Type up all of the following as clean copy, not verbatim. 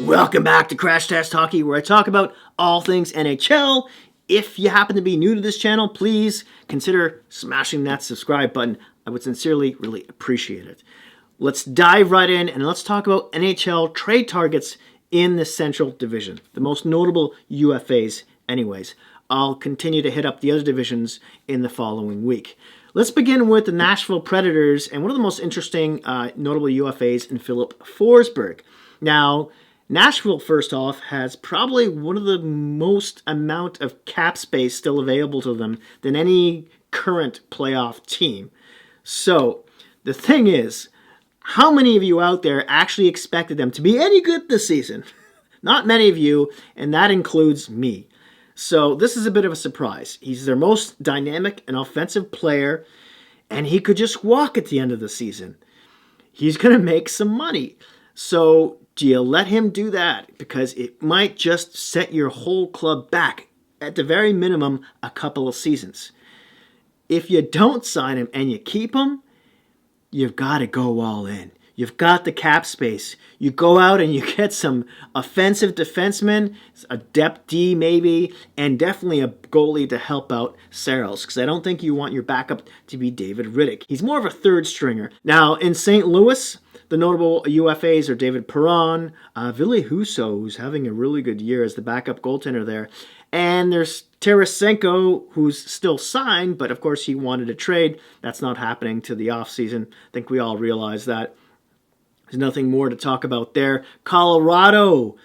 Welcome back to Crash Test Hockey, where I talk about all things NHL. If you happen to be new to this channel, please consider smashing that subscribe button. I would sincerely really appreciate it. Let's dive right in and let's talk about NHL trade targets in the Central Division, the most notable UFA'S anyways. I'll continue to hit up the other divisions in the following week. Let's begin with the Nashville Predators and one of the most interesting notable UFA'S in Filip Forsberg. Now, Nashville, first off, has probably one of the most amount of cap space still available to them than any current playoff team. So, the thing is, how many of you out there actually expected them to be any good this season? Not many of you, and that includes me. So, this is a bit of a surprise. He's their most dynamic and offensive player, and he could just walk at the end of the season. He's going to make some money. So, do you let him do that? Because it might just set your whole club back, at the very minimum, a couple of seasons. If you don't sign him and you keep him, you've got to go all in. You've got the cap space. You go out and you get some offensive defensemen, a depth D maybe, and definitely a goalie to help out Saros, because I don't think you want your backup to be David Rittich. He's more of a third stringer. Now, in St. Louis, the notable UFAs are David Perron, Ville Husso, who's having a really good year as the backup goaltender there, and there's Tarasenko, who's still signed, but of course he wanted a trade. That's not happening to the offseason. I think we all realize that. There's nothing more to talk about there. Colorado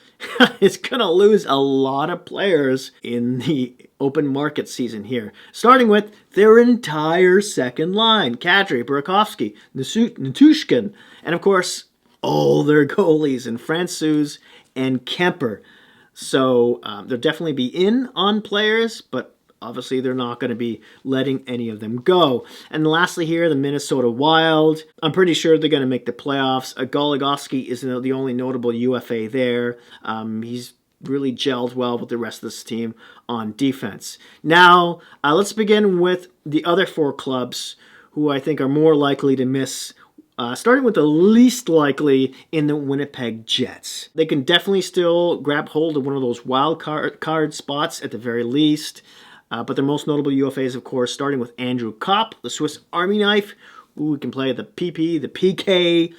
is going to lose a lot of players in the open market season here, starting with their entire second line. Kadri, Burakovsky, Natushkin, and of course, all their goalies in Francouz and Kemper. So they'll definitely be in on players, but obviously, they're not going to be letting any of them go. And lastly here, the Minnesota Wild. I'm pretty sure they're going to make the playoffs. Goligoski is the only notable UFA there. He's really gelled well with the rest of this team on defense. Now, let's begin with the other four clubs who I think are more likely to miss. Starting with the least likely in the Winnipeg Jets. They can definitely still grab hold of one of those wild card spots at the very least. But their most notable UFAs, of course, starting with Andrew Kopp, the Swiss Army knife, who can play the PP, the PK.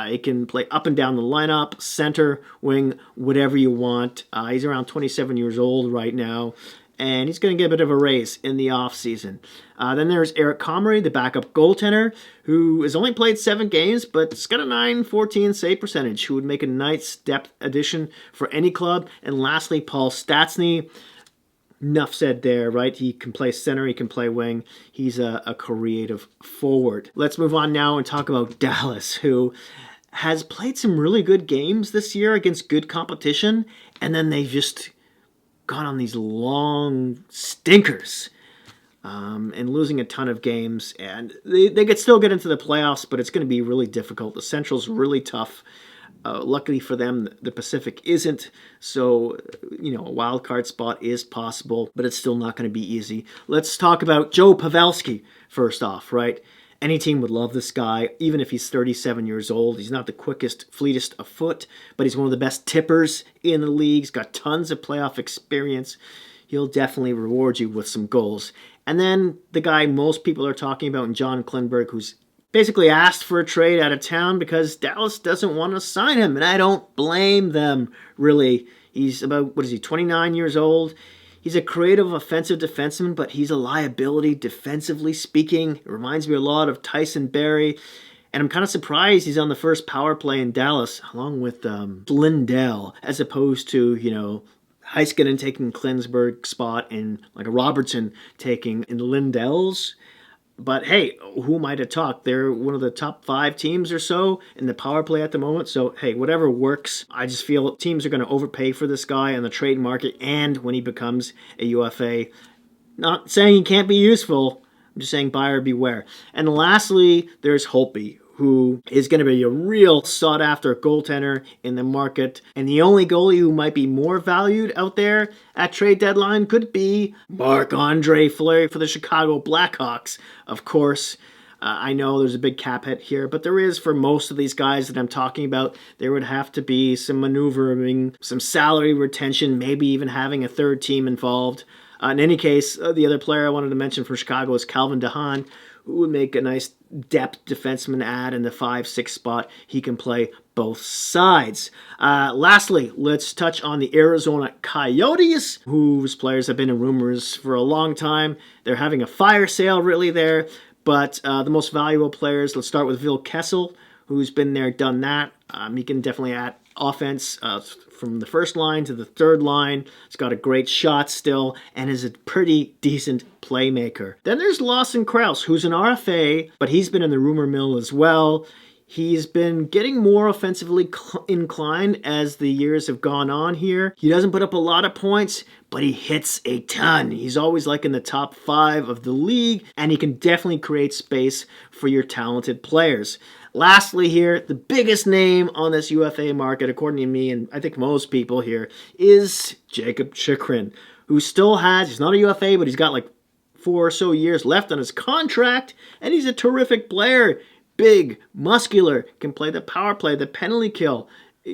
He can play up and down the lineup, center, wing, whatever you want. He's around 27 years old right now, and he's going to get a bit of a raise in the offseason. Then there's Eric Comrie, the backup goaltender, who has only played 7 games, but it's got a .914 save percentage, who would make a nice depth addition for any club. And lastly, Paul Stastny. Enough said there, right? He can play center, he can play wing. He's a creative forward. Let's move on now and talk about Dallas, who has played some really good games this year against good competition, and then they've just gone on these long stinkers and losing a ton of games. And they could still get into the playoffs, but it's going to be really difficult. The Central's really tough. Luckily for them, the Pacific isn't, so, a wild card spot is possible, but it's still not going to be easy. Let's talk about Joe Pavelski first off, right? Any team would love this guy, even if he's 37 years old. He's not the quickest, fleetest of foot, but he's one of the best tippers in the league. He's got tons of playoff experience. He'll definitely reward you with some goals. And then the guy most people are talking about, John Klinberg, who's basically asked for a trade out of town because Dallas doesn't want to sign him, and I don't blame them, really. He's about, 29 years old? He's a creative offensive defenseman, but he's a liability defensively speaking. It reminds me a lot of Tyson Barrie, and I'm kind of surprised he's on the first power play in Dallas, along with Lindell, as opposed to, Heiskanen taking Klinberg's spot and like a Robertson taking in Lindell's. But hey, who am I to talk? They're one of the top 5 teams or so in the power play at the moment. So hey, whatever works. I just feel teams are going to overpay for this guy on the trade market and when he becomes a UFA. Not saying he can't be useful. I'm just saying buyer beware. And lastly, there's Holtby, who is going to be a real sought-after goaltender in the market. And the only goalie who might be more valued out there at trade deadline could be Marc-Andre Fleury for the Chicago Blackhawks, of course. I know there's a big cap hit here, but there is for most of these guys that I'm talking about. There would have to be some maneuvering, some salary retention, maybe even having a third team involved. In any case, the other player I wanted to mention for Chicago is Calvin DeHaan, who would make a nice depth defenseman add in the 5-6 spot. He can play both sides. Lastly, let's touch on the Arizona Coyotes, whose players have been in rumors for a long time. They're having a fire sale really there, but the most valuable players, let's start with Kessel, who's been there, done that. He can definitely add offense from the first line to the third line. He's got a great shot still and is a pretty decent playmaker. Then there's Lawson Krause, who's an RFA, but he's been in the rumor mill as well. He's been getting more offensively inclined as the years have gone on here. He doesn't put up a lot of points, but he hits a ton. He's always like in the top 5 of the league, and he can definitely create space for your talented players. Lastly here, the biggest name on this UFA market, according to me, and I think most people here, is Jacob Chakrin, who still has, he's not a UFA, but he's got like 4 or so years left on his contract, and he's a terrific player. Big, muscular, can play the power play, the penalty kill,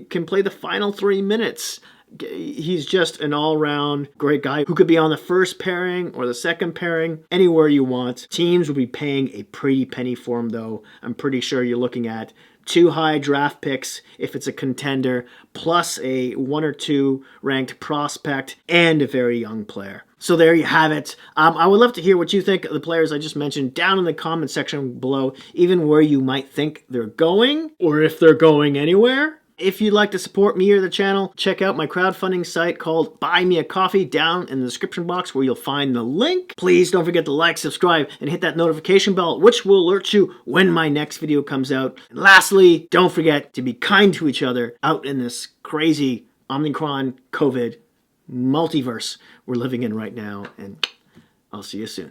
can play the final 3 minutes. He's just an all-round great guy who could be on the first pairing or the second pairing, anywhere you want. Teams will be paying a pretty penny for him, though. I'm pretty sure you're looking at 2 high draft picks if it's a contender, plus a 1 or 2 ranked prospect, and a very young player. So there you have it. I would love to hear what you think of the players I just mentioned down in the comment section below, even where you might think they're going, or if they're going anywhere. If you'd like to support me or the channel, check out my crowdfunding site called Buy Me a Coffee down in the description box where you'll find the link. Please don't forget to like, subscribe, and hit that notification bell, which will alert you when my next video comes out. And lastly, don't forget to be kind to each other out in this crazy Omicron COVID multiverse we're living in right now, and I'll see you soon.